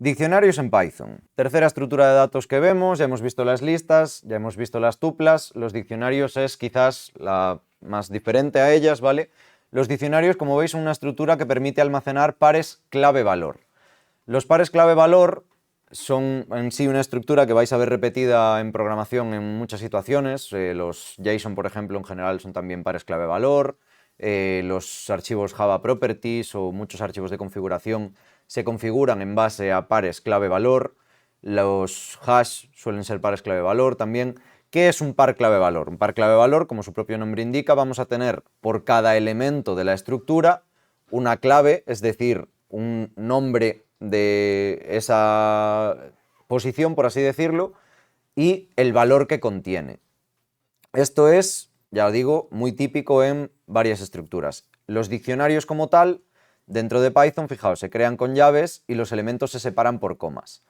Diccionarios en Python. Tercera estructura de datos que vemos, ya hemos visto las listas, ya hemos visto las tuplas, los diccionarios es quizás la más diferente a ellas, ¿vale? Los diccionarios, como veis, son una estructura que permite almacenar pares clave-valor. Los pares clave-valor son en sí una estructura que vais a ver repetida en programación en muchas situaciones. Los JSON, por ejemplo, en general son también pares clave-valor. Los archivos Java Properties o muchos archivos de configuración se configuran en base a pares clave-valor. Los hash suelen ser pares clave-valor también. ¿Qué es un par clave-valor? Un par clave-valor, como su propio nombre indica, vamos a tener por cada elemento de la estructura una clave, es decir, un nombre de esa posición, por así decirlo, y el valor que contiene. Esto es, ya os digo, muy típico en varias estructuras. Los diccionarios como tal, dentro de Python, fijaos, se crean con llaves y los elementos se separan por comas.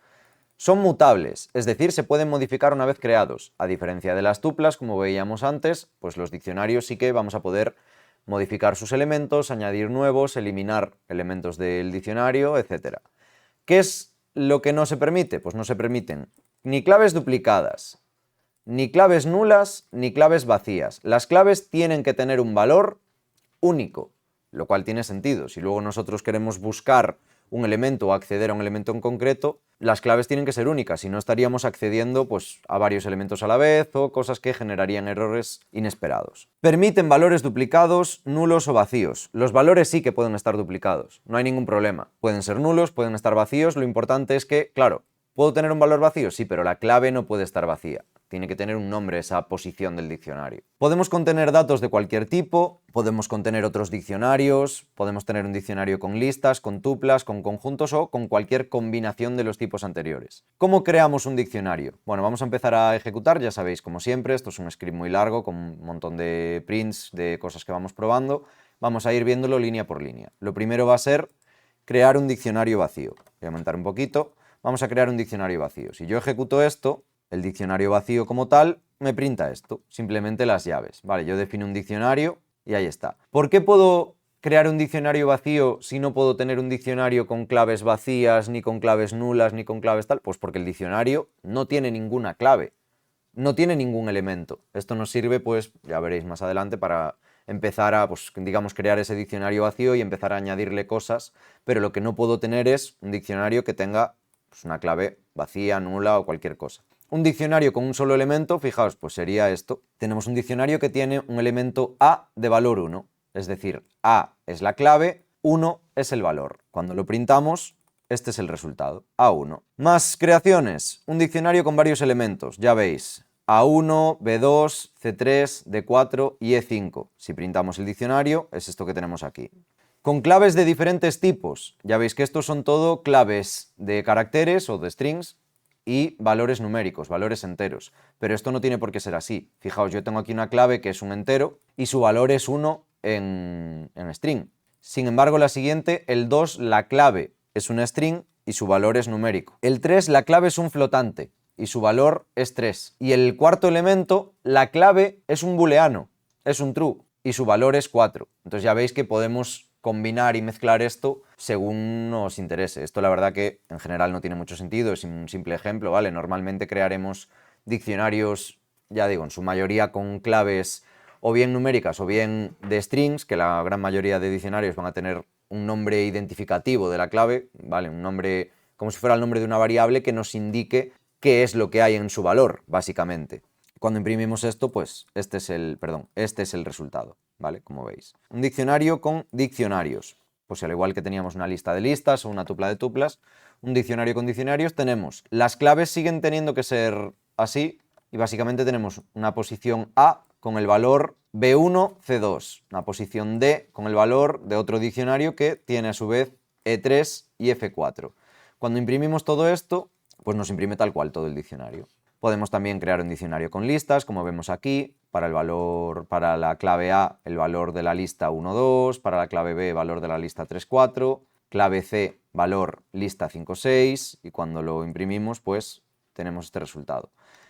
Son mutables, es decir, se pueden modificar una vez creados. A diferencia de las tuplas, como veíamos antes, pues los diccionarios sí que vamos a poder modificar sus elementos, añadir nuevos, eliminar elementos del diccionario, etc. ¿Qué es lo que no se permite? Pues no se permiten ni claves duplicadas, ni claves nulas, ni claves vacías. Las claves tienen que tener un valor único, lo cual tiene sentido. Si luego nosotros queremos buscar un elemento o acceder a un elemento en concreto, las claves tienen que ser únicas, si no estaríamos accediendo pues, a varios elementos a la vez o cosas que generarían errores inesperados. Permiten valores duplicados, nulos o vacíos. Los valores sí que pueden estar duplicados, no hay ningún problema. Pueden ser nulos, pueden estar vacíos, lo importante es que, claro, ¿puedo tener un valor vacío? Sí, pero la clave no puede estar vacía. Tiene que tener un nombre esa posición del diccionario. Podemos contener datos de cualquier tipo, podemos contener otros diccionarios, podemos tener un diccionario con listas, con tuplas, con conjuntos o con cualquier combinación de los tipos anteriores. ¿Cómo creamos un diccionario? Bueno, vamos a empezar a ejecutar, ya sabéis, como siempre, esto es un script muy largo con un montón de prints, de cosas que vamos probando. Vamos a ir viéndolo línea por línea. Lo primero va a ser crear un diccionario vacío. Voy a aumentar un poquito. Vamos a crear un diccionario vacío. Si yo ejecuto esto, el diccionario vacío como tal me printa esto, simplemente las llaves. Vale, yo defino un diccionario y ahí está. ¿Por qué puedo crear un diccionario vacío si no puedo tener un diccionario con claves vacías, ni con claves nulas, ni con claves tal? Pues porque el diccionario no tiene ninguna clave, no tiene ningún elemento. Esto nos sirve, pues, ya veréis más adelante, para empezar a, pues, digamos, crear ese diccionario vacío y empezar a añadirle cosas, pero lo que no puedo tener es un diccionario que tenga pues, una clave vacía, nula o cualquier cosa. Un diccionario con un solo elemento, fijaos, pues sería esto. Tenemos un diccionario que tiene un elemento A de valor 1, es decir, A es la clave, 1 es el valor. Cuando lo printamos, este es el resultado, A1. Más creaciones, un diccionario con varios elementos, ya veis, A1, B2, C3, D4 y E5. Si printamos el diccionario, es esto que tenemos aquí. Con claves de diferentes tipos, ya veis que estos son todo claves de caracteres o de strings, y valores numéricos, valores enteros. Pero esto no tiene por qué ser así. Fijaos, yo tengo aquí una clave que es un entero y su valor es 1 en string. Sin embargo, la siguiente, el 2, la clave es un string y su valor es numérico. El 3, la clave es un flotante y su valor es 3. Y el cuarto elemento, la clave es un booleano, es un true y su valor es 4. Entonces ya veis que podemos combinar y mezclar esto según nos interese. Esto la verdad que en general no tiene mucho sentido, es un simple ejemplo, ¿vale? Normalmente crearemos diccionarios, ya digo, en su mayoría con claves o bien numéricas o bien de strings, que la gran mayoría de diccionarios van a tener un nombre identificativo de la clave, ¿vale? Un nombre como si fuera el nombre de una variable que nos indique qué es lo que hay en su valor, básicamente. Cuando imprimimos esto, pues este es el resultado, ¿vale? Como veis. Un diccionario con diccionarios. Pues al igual que teníamos una lista de listas o una tupla de tuplas, un diccionario con diccionarios tenemos. Las claves siguen teniendo que ser así y básicamente tenemos una posición A con el valor B1, C2, una posición D con el valor de otro diccionario que tiene a su vez E3 y F4. Cuando imprimimos todo esto, pues nos imprime tal cual todo el diccionario. Podemos también crear un diccionario con listas, como vemos aquí, para la clave A, el valor de la lista 1, 2, para la clave B, valor de la lista 3, 4, clave C, valor lista 5, 6, y cuando lo imprimimos, pues tenemos este resultado.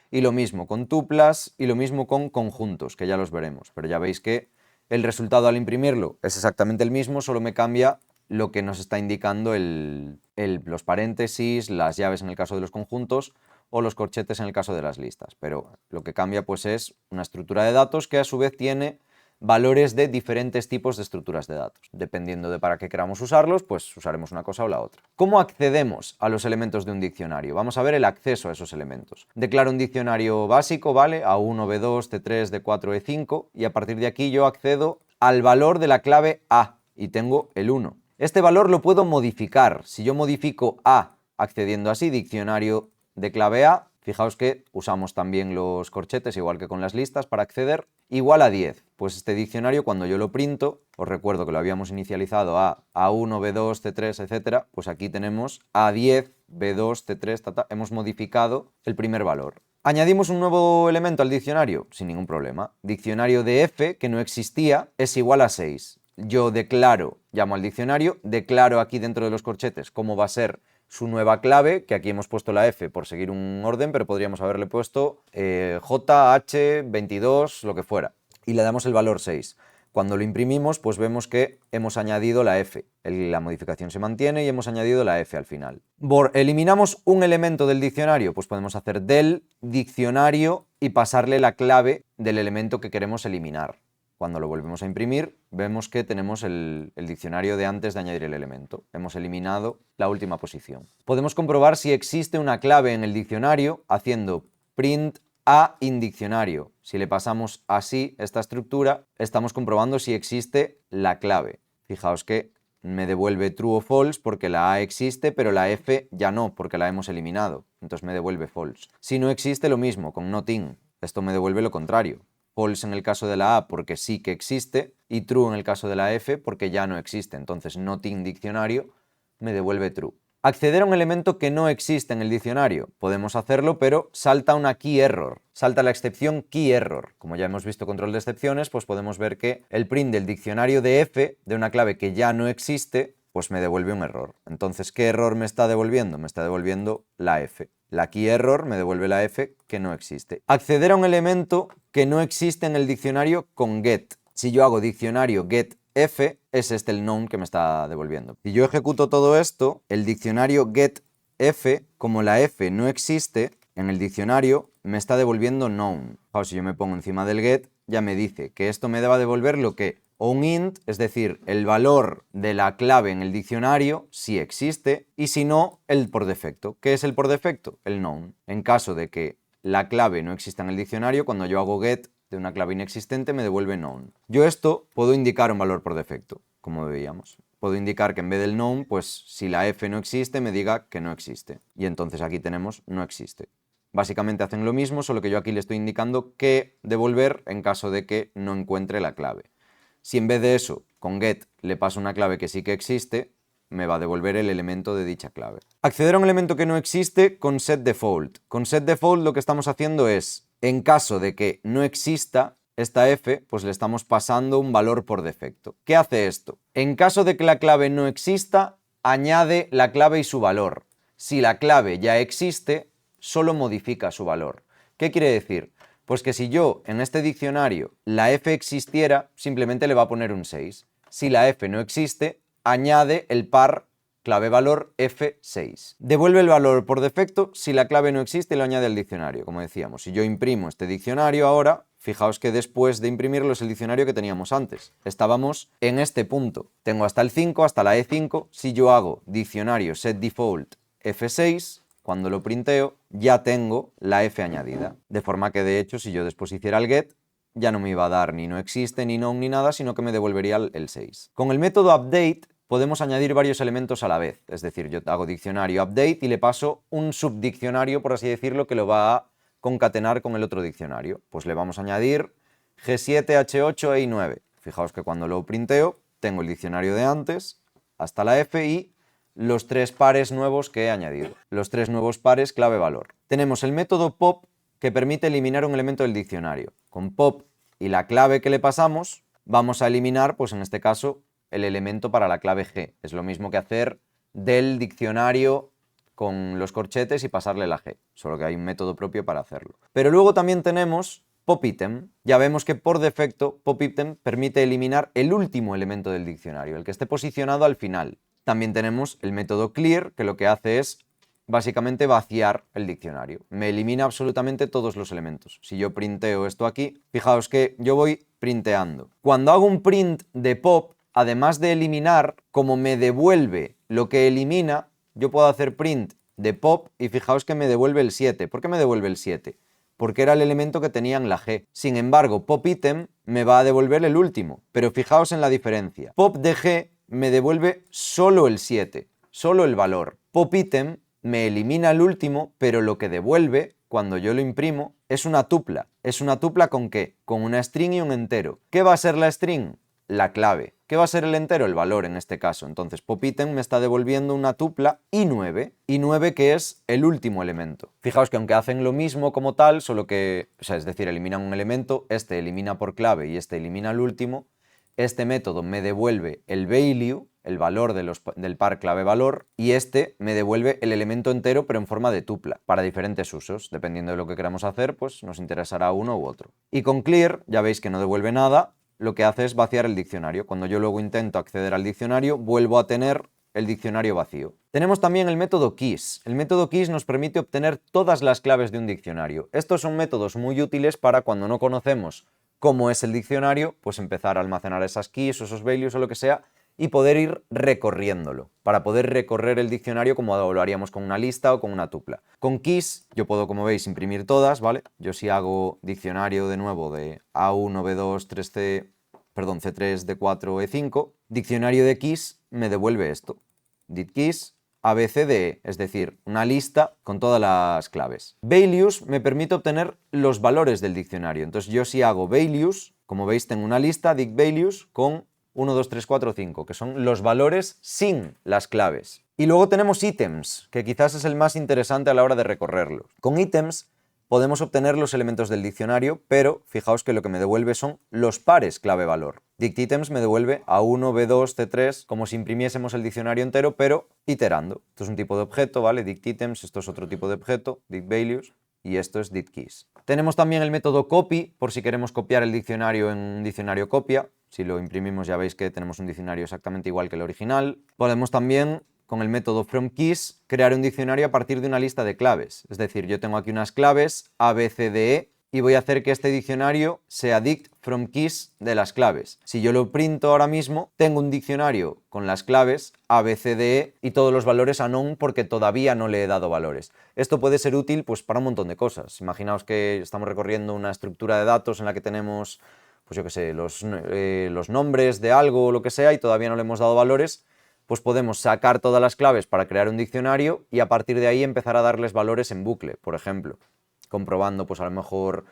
Y lo mismo con tuplas y lo mismo con conjuntos, que ya los veremos, pero ya veis que el resultado al imprimirlo es exactamente el mismo, solo me cambia lo que nos está indicando los paréntesis, las llaves en el caso de los conjuntos o los corchetes en el caso de las listas. Pero lo que cambia pues es una estructura de datos que a su vez tiene valores de diferentes tipos de estructuras de datos. Dependiendo de para qué queramos usarlos, pues usaremos una cosa o la otra. ¿Cómo accedemos a los elementos de un diccionario? Vamos a ver el acceso a esos elementos. Declaro un diccionario básico, ¿vale? A1, B2, T3, D4, E5, y a partir de aquí yo accedo al valor de la clave A y tengo el 1. Este valor lo puedo modificar. Si yo modifico A accediendo así, diccionario de clave A, fijaos que usamos también los corchetes, igual que con las listas, para acceder, igual a 10. Pues este diccionario, cuando yo lo printo, os recuerdo que lo habíamos inicializado a A1, B2, C3, etc., pues aquí tenemos A10, B2, C3, hemos modificado el primer valor. ¿Añadimos un nuevo elemento al diccionario? Sin ningún problema. Diccionario de F, que no existía, es igual a 6. Yo declaro, llamo al diccionario, declaro aquí dentro de los corchetes cómo va a ser su nueva clave, que aquí hemos puesto la F por seguir un orden, pero podríamos haberle puesto JH22, lo que fuera, y le damos el valor 6. Cuando lo imprimimos, pues vemos que hemos añadido la F. La modificación se mantiene y hemos añadido la F al final. ¿Eliminamos un elemento del diccionario? Pues podemos hacer del diccionario y pasarle la clave del elemento que queremos eliminar. Cuando lo volvemos a imprimir, vemos que tenemos el diccionario de antes de añadir el elemento. Hemos eliminado la última posición. Podemos comprobar si existe una clave en el diccionario haciendo print a indiccionario. Si le pasamos así esta estructura, estamos comprobando si existe la clave. Fijaos que me devuelve true o false porque la A existe, pero la F ya no, porque la hemos eliminado. Entonces me devuelve false. Si no existe, lo mismo, con not in. Esto me devuelve lo contrario. False en el caso de la A porque sí que existe y true en el caso de la F porque ya no existe. Entonces not in diccionario me devuelve true. Acceder a un elemento que no existe en el diccionario. Podemos hacerlo, pero salta una key error. Salta la excepción key error. Como ya hemos visto control de excepciones, pues podemos ver que el print del diccionario de F, de una clave que ya no existe, pues me devuelve un error. Entonces, ¿qué error me está devolviendo? Me está devolviendo la F. La key error me devuelve la F que no existe. Acceder a un elemento que no existe en el diccionario con get. Si yo hago diccionario get F, es este el known que me está devolviendo. Si yo ejecuto todo esto, el diccionario get F, como la F no existe en el diccionario, me está devolviendo known. O si yo me pongo encima del get, ya me dice que esto me deba devolver lo que o un int, es decir, el valor de la clave en el diccionario, si existe, y si no, el por defecto. ¿Qué es el por defecto? El known. En caso de que la clave no exista en el diccionario, cuando yo hago get de una clave inexistente, me devuelve known. Yo esto puedo indicar un valor por defecto, como veíamos. Puedo indicar que en vez del known, pues si la F no existe, me diga que no existe. Y entonces aquí tenemos no existe. Básicamente hacen lo mismo, solo que yo aquí le estoy indicando qué devolver en caso de que no encuentre la clave. Si en vez de eso, con get le paso una clave que sí que existe, me va a devolver el elemento de dicha clave. Acceder a un elemento que no existe con setDefault. Con setDefault lo que estamos haciendo es, en caso de que no exista esta F, pues le estamos pasando un valor por defecto. ¿Qué hace esto? En caso de que la clave no exista, añade la clave y su valor. Si la clave ya existe, solo modifica su valor. ¿Qué quiere decir? Pues que si yo en este diccionario la F existiera, simplemente le va a poner un 6. Si la F no existe, añade el par clave-valor F6. Devuelve el valor por defecto si la clave no existe y lo añade al diccionario, como decíamos. Si yo imprimo este diccionario ahora, fijaos que después de imprimirlo es el diccionario que teníamos antes. Estábamos en este punto. Tengo hasta el 5, hasta la E5. Si yo hago diccionario setDefault F6, cuando lo printeo, ya tengo la F añadida. De forma que, de hecho, si yo después hiciera el get, ya no me iba a dar ni no existe, ni known, ni nada, sino que me devolvería el 6. Con el método update podemos añadir varios elementos a la vez. Es decir, yo hago diccionario update y le paso un subdiccionario, por así decirlo, que lo va a concatenar con el otro diccionario. Pues le vamos a añadir G7, H8 e I9. Fijaos que cuando lo printeo, tengo el diccionario de antes, hasta la F y los 3 pares nuevos que he añadido. Los 3 nuevos pares clave-valor. Tenemos el método pop que permite eliminar un elemento del diccionario. Con pop y la clave que le pasamos, vamos a eliminar, pues en este caso, el elemento para la clave G. Es lo mismo que hacer del diccionario con los corchetes y pasarle la G, solo que hay un método propio para hacerlo. Pero luego también tenemos PopItem. Ya vemos que por defecto PopItem permite eliminar el último elemento del diccionario, el que esté posicionado al final. También tenemos el método clear, que lo que hace es básicamente vaciar el diccionario. Me elimina absolutamente todos los elementos. Si yo printeo esto aquí, fijaos que yo voy printeando. Cuando hago un print de pop, además de eliminar, como me devuelve lo que elimina, yo puedo hacer print de pop y fijaos que me devuelve el 7. ¿Por qué me devuelve el 7? Porque era el elemento que tenía en la G. Sin embargo, PopItem me va a devolver el último, pero fijaos en la diferencia. Pop de G me devuelve solo el 7, solo el valor. PopItem me elimina el último, pero lo que devuelve, cuando yo lo imprimo, es una tupla. ¿Es una tupla con qué? Con una string y un entero. ¿Qué va a ser la string? La clave. ¿Qué va a ser el entero? El valor en este caso. Entonces PopItem me está devolviendo una tupla i9 que es el último elemento. Fijaos que aunque hacen lo mismo como tal, solo que, es decir, eliminan un elemento, este elimina por clave y este elimina el último, este método me devuelve el value, el valor del par clave-valor, y este me devuelve el elemento entero pero en forma de tupla, para diferentes usos. Dependiendo de lo que queramos hacer, pues nos interesará uno u otro. Y con clear, ya veis que no devuelve nada, lo que hace es vaciar el diccionario. Cuando yo luego intento acceder al diccionario, vuelvo a tener el diccionario vacío. Tenemos también el método keys. El método keys nos permite obtener todas las claves de un diccionario. Estos son métodos muy útiles para cuando no conocemos cómo es el diccionario, pues empezar a almacenar esas keys o esos values o lo que sea y poder ir recorriéndolo, para poder recorrer el diccionario como lo haríamos con una lista o con una tupla. Con keys yo puedo, como veis, imprimir todas, ¿vale? Yo si hago diccionario de nuevo de A1, B2, 3C, perdón, C3, D4, E5, diccionario de keys me devuelve esto. Ditkeys ABCDE, es decir, una lista con todas las claves. Values me permite obtener los valores del diccionario. Entonces yo si hago values, como veis tengo una lista, dictvalues, con 1, 2, 3, 4, 5, que son los valores sin las claves. Y luego tenemos ítems, que quizás es el más interesante a la hora de recorrerlos. Con ítems podemos obtener los elementos del diccionario, pero fijaos que lo que me devuelve son los pares clave-valor. Dictitems me devuelve A1, B2, C3, como si imprimiésemos el diccionario entero, pero iterando. Esto es un tipo de objeto, ¿vale? Dictitems, esto es otro tipo de objeto, dictvalues, y esto es dictkeys. Tenemos también el método copy, por si queremos copiar el diccionario en un diccionario copia. Si lo imprimimos ya veis que tenemos un diccionario exactamente igual que el original. Podemos también, con el método fromKeys, crear un diccionario a partir de una lista de claves. Es decir, yo tengo aquí unas claves A, B, C, D, E y voy a hacer que este diccionario sea dict from keys de las claves. Si yo lo printo ahora mismo, tengo un diccionario con las claves A, B, C, D, E y todos los valores unknown porque todavía no le he dado valores. Esto puede ser útil pues para un montón de cosas. Imaginaos que estamos recorriendo una estructura de datos en la que tenemos, pues yo qué sé, los nombres de algo o lo que sea y todavía no le hemos dado valores. Pues podemos sacar todas las claves para crear un diccionario y a partir de ahí empezar a darles valores en bucle, por ejemplo, comprobando pues a lo mejor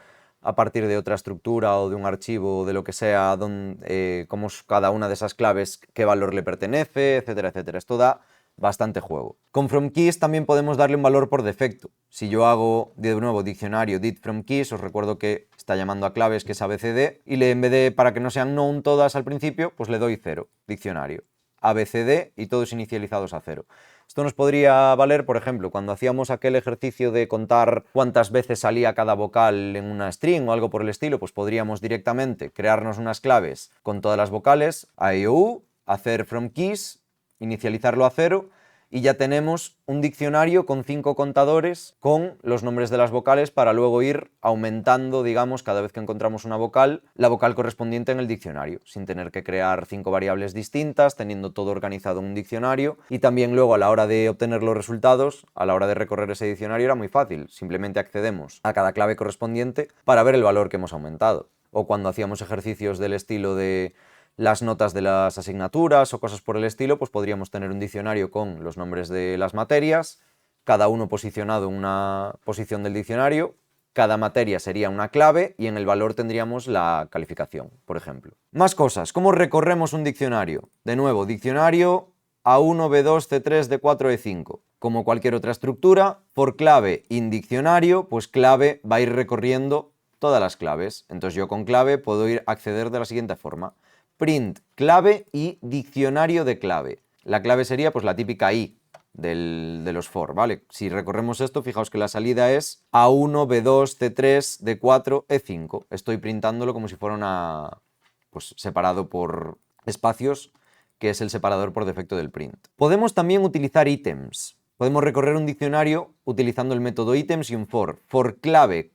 a partir de otra estructura o de un archivo o de lo que sea, cómo es cada una de esas claves, qué valor le pertenece, etcétera, etcétera. Esto da bastante juego. Con fromKeys también podemos darle un valor por defecto. Si yo hago de nuevo diccionario dit fromKeys, os recuerdo que está llamando a claves que es ABCD y en vez de, para que no sean known todas al principio, pues le doy 0, diccionario. ABCD y todos inicializados a 0. Esto nos podría valer, por ejemplo, cuando hacíamos aquel ejercicio de contar cuántas veces salía cada vocal en una string o algo por el estilo, pues podríamos directamente crearnos unas claves con todas las vocales, A, I, O, U, hacer fromKeys, inicializarlo a 0 y ya tenemos un diccionario con 5 contadores con los nombres de las vocales para luego ir aumentando, digamos, cada vez que encontramos una vocal, la vocal correspondiente en el diccionario, sin tener que crear 5 variables distintas, teniendo todo organizado en un diccionario. Y también luego a la hora de obtener los resultados, a la hora de recorrer ese diccionario era muy fácil, simplemente accedemos a cada clave correspondiente para ver el valor que hemos aumentado. O cuando hacíamos ejercicios del estilo de las notas de las asignaturas o cosas por el estilo, pues podríamos tener un diccionario con los nombres de las materias, cada uno posicionado en una posición del diccionario, cada materia sería una clave y en el valor tendríamos la calificación, por ejemplo. Más cosas, ¿cómo recorremos un diccionario? De nuevo, diccionario A1, B2, C3, D4, E5. Como cualquier otra estructura, por clave in diccionario, pues clave va a ir recorriendo todas las claves. Entonces yo con clave puedo ir a acceder de la siguiente forma. Print clave y diccionario de clave. La clave sería pues la típica I de los for, ¿vale? Si recorremos esto, fijaos que la salida es A1, B2, C3, D4, E5. Estoy printándolo como si fuera pues, separado por espacios, que es el separador por defecto del print. Podemos también utilizar ítems. Podemos recorrer un diccionario utilizando el método ítems y un for clave,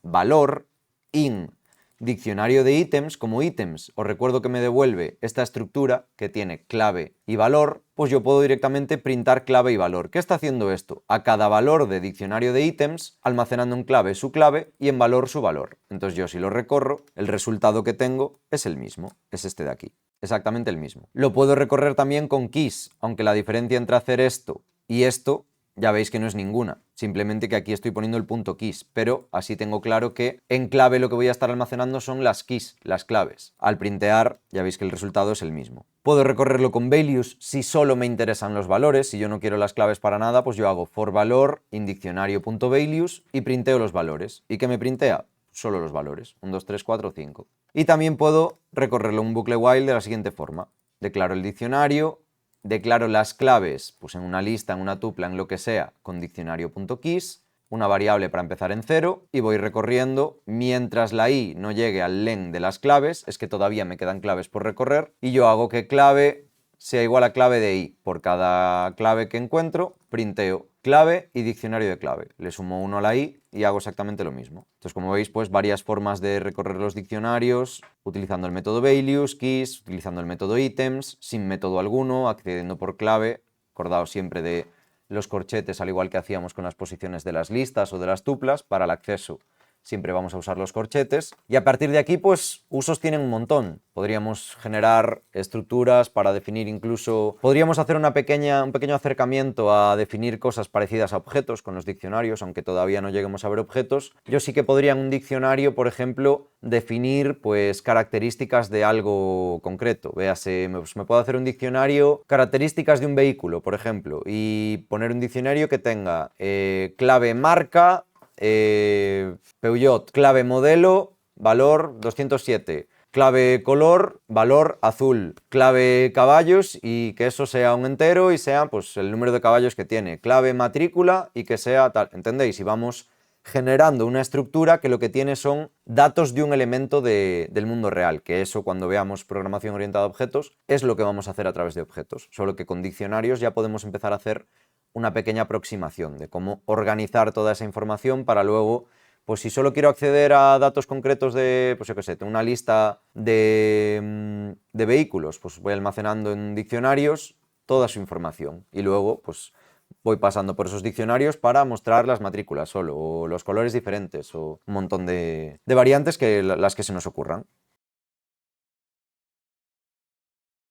valor, in diccionario de ítems. Como ítems, os recuerdo que me devuelve esta estructura que tiene clave y valor, pues yo puedo directamente printar clave y valor. ¿Qué está haciendo esto? A cada valor de diccionario de ítems, almacenando en clave su clave y en valor su valor. Entonces yo, si lo recorro, el resultado que tengo es el mismo, es este de aquí, exactamente el mismo. Lo puedo recorrer también con keys, aunque la diferencia entre hacer esto y esto ya veis que no es ninguna, simplemente que aquí estoy poniendo el punto keys, pero así tengo claro que en clave lo que voy a estar almacenando son las keys, las claves. Al printear ya veis que el resultado es el mismo. Puedo recorrerlo con values si solo me interesan los valores. Si yo no quiero las claves para nada, pues yo hago for valor indiccionario.values y printeo los valores. ¿Y qué me printea? Solo los valores, 1, 2, 3, 4, 5. Y también puedo recorrerlo un bucle while de la siguiente forma. Declaro el diccionario, declaro las claves, pues en una lista, en una tupla, en lo que sea, con diccionario.keys, una variable para empezar en 0, y voy recorriendo mientras la i no llegue al len de las claves, es que todavía me quedan claves por recorrer, y yo hago que clave sea igual a clave de i. Por cada clave que encuentro, printeo clave y diccionario de clave. Le sumo 1 a la i y hago exactamente lo mismo. Entonces, como veis, pues varias formas de recorrer los diccionarios, utilizando el método values, keys, utilizando el método ítems, sin método alguno, accediendo por clave. Acordaos siempre de los corchetes, al igual que hacíamos con las posiciones de las listas o de las tuplas. Para el acceso siempre vamos a usar los corchetes. Y a partir de aquí, pues, usos tienen un montón. Podríamos generar estructuras para definir incluso... Podríamos hacer un pequeño acercamiento a definir cosas parecidas a objetos con los diccionarios, aunque todavía no lleguemos a ver objetos. Yo sí que podría en un diccionario, por ejemplo, definir, pues, características de algo concreto. Véase, pues, me puedo hacer un diccionario, características de un vehículo, por ejemplo, y poner un diccionario que tenga clave marca, Peugeot, clave modelo, valor 207, clave color, valor azul, clave caballos y que eso sea un entero y sea pues el número de caballos que tiene, clave matrícula y que sea tal, ¿entendéis? Y vamos generando una estructura que lo que tiene son datos de un elemento del mundo real, que eso cuando veamos programación orientada a objetos es lo que vamos a hacer a través de objetos, solo que con diccionarios ya podemos empezar a hacer una pequeña aproximación de cómo organizar toda esa información para luego, pues si solo quiero acceder a datos concretos de, pues yo qué sé, tengo una lista de vehículos, pues voy almacenando en diccionarios toda su información y luego pues voy pasando por esos diccionarios para mostrar las matrículas solo, o los colores diferentes, o un montón de variantes que las que se nos ocurran.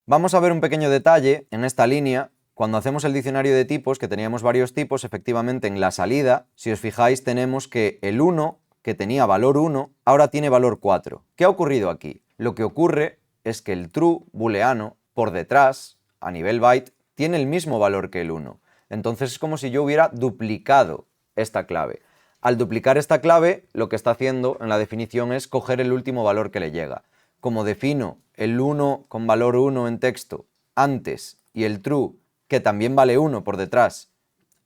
Vamos a ver un pequeño detalle en esta línea. Cuando hacemos el diccionario de tipos, que teníamos varios tipos, efectivamente en la salida, si os fijáis, tenemos que el 1, que tenía valor 1, ahora tiene valor 4. ¿Qué ha ocurrido aquí? Lo que ocurre es que el true booleano, por detrás, a nivel byte, tiene el mismo valor que el 1. Entonces es como si yo hubiera duplicado esta clave. Al duplicar esta clave, lo que está haciendo en la definición es coger el último valor que le llega. Como defino el 1 con valor 1 en texto antes y el true, que también vale 1 por detrás,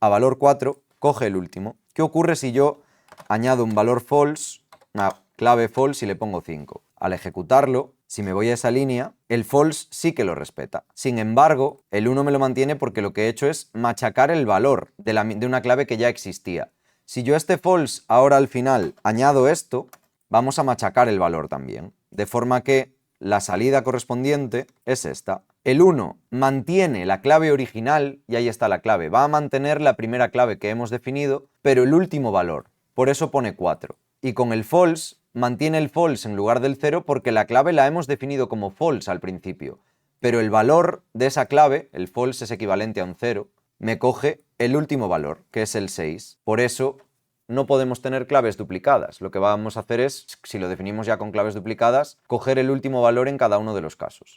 a valor 4, coge el último. ¿Qué ocurre si yo añado un valor false, una clave false y le pongo 5? Al ejecutarlo, si me voy a esa línea, el false sí que lo respeta. Sin embargo, el 1 me lo mantiene porque lo que he hecho es machacar el valor de una clave que ya existía. Si yo a este false ahora al final añado esto, vamos a machacar el valor también. De forma que la salida correspondiente es esta. El 1 mantiene la clave original, y ahí está la clave. Va a mantener la primera clave que hemos definido, pero el último valor. Por eso pone 4. Y con el false, mantiene el false en lugar del 0 porque la clave la hemos definido como false al principio. Pero el valor de esa clave, el false es equivalente a un 0, me coge el último valor, que es el 6. Por eso no podemos tener claves duplicadas. Lo que vamos a hacer es, si lo definimos ya con claves duplicadas, coger el último valor en cada uno de los casos.